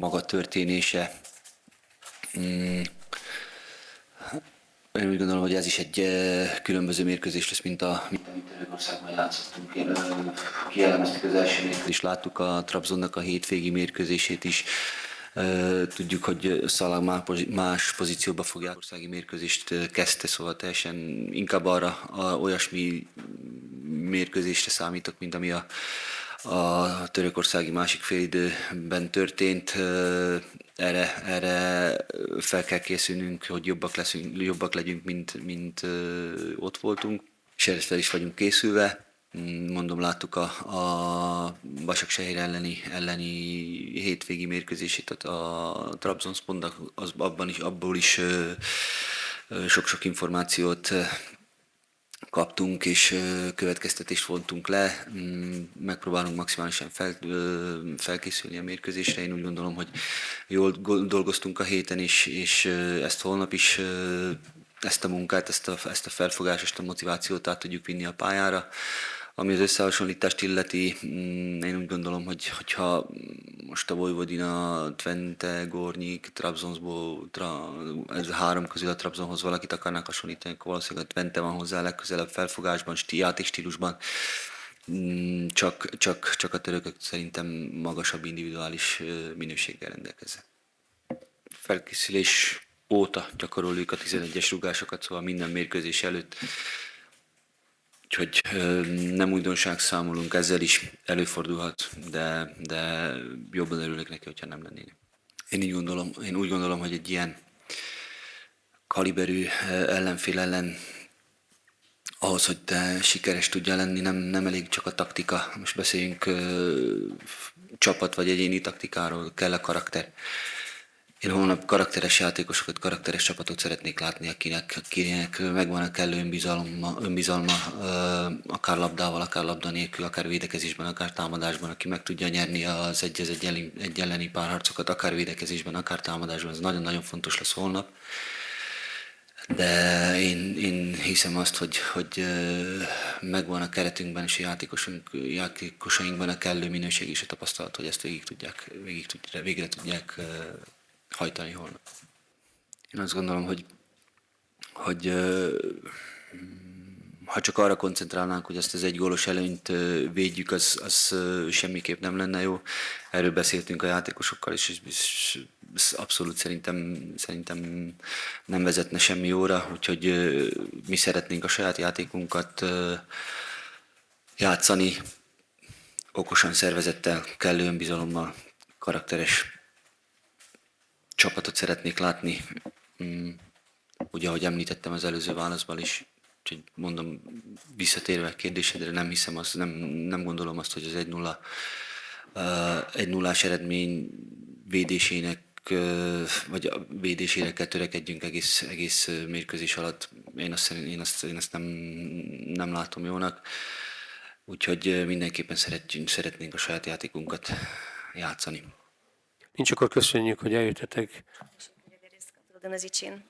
maga történése. Én úgy gondolom, hogy ez is egy különböző mérkőzés lesz, mint amit Törökországban játszottunk. Kielemeztük az első mérkőzést, láttuk a Trabzonnak a hétvégi mérkőzését is. Tudjuk, hogy Salah más pozícióba fogja országi mérkőzést kezdte, szóval teljesen inkább olyasmi mérkőzésre számítok, mint ami a törökországi másik félidőben történt. Erre fel kell készülnünk, hogy jobbak legyünk, mint ott voltunk, és erre fel is vagyunk készülve. Mondom, láttuk a Başakşehir elleni hétvégi mérkőzését a Trabzonspornak, abból is sok-sok információt kaptunk, és következtetést vontunk le. Megpróbálunk maximálisan felkészülni a mérkőzésre. Én úgy gondolom, hogy jól dolgoztunk a héten is, és ezt holnap is, ezt a munkát, ezt a felfogást, ezt a motivációt át tudjuk vinni a pályára. Ami az összehasonlítást illeti, én úgy gondolom, hogyha most a Vojvodina, Twente, Gornyik, Trabzonból, ez a három közül a Trabzonhoz valakit akarnak hasonlítani, akkor valószínűleg a Twente van hozzá legközelebb felfogásban, játékstílusban. Csak a törökök szerintem magasabb individuális minőséggel rendelkeznek. Felkészülés óta gyakoroljuk a 11-es rúgásokat, szóval minden mérkőzés előtt. Úgyhogy nem újdonság számolunk, ezzel is előfordulhat, de jobban örülök neki, hogyha nem lennének. Én úgy gondolom, hogy egy ilyen kaliberű ellenfél ellen ahhoz, hogy te sikeres tudja lenni, nem elég csak a taktika. Most beszéljünk csapat vagy egyéni taktikáról, kell a karakter. Én holnap karakteres játékosokat, karakteres csapatot szeretnék látni, akinek megvan a kellő önbizalma, akár labdával, akár labda nélkül, akár védekezésben, akár támadásban, aki meg tudja nyerni az egy elleni párharcokat, akár védekezésben, akár támadásban. Ez nagyon-nagyon fontos lesz holnap. De én hiszem azt, hogy megvan a keretünkben és a játékosainkban a kellő minőség és a tapasztalat, hogy ezt végre tudják hajtani holnap. Én azt gondolom, hogy ha csak arra koncentrálnánk, hogy ezt az egy gólos előnyt védjük, az semmiképp nem lenne jó. Erről beszéltünk a játékosokkal, és ez abszolút szerintem nem vezetne semmi jóra, úgyhogy mi szeretnénk a saját játékunkat játszani, okosan, szervezettel, kellő önbizalommal, karakteres csapatot szeretnék látni. Ugye, ahogy említettem az előző válaszban is, úgyhogy mondom, visszatérve a kérdésedre, nem gondolom azt, hogy az 1-0-ás eredmény védésének, vagy a védésére kell törekedjünk egész mérkőzés alatt. Én azt nem látom jónak. Úgyhogy mindenképpen szeretnénk a saját játékunkat játszani. Nincs, akkor köszönjük, hogy eljöttetek. Köszönjük için.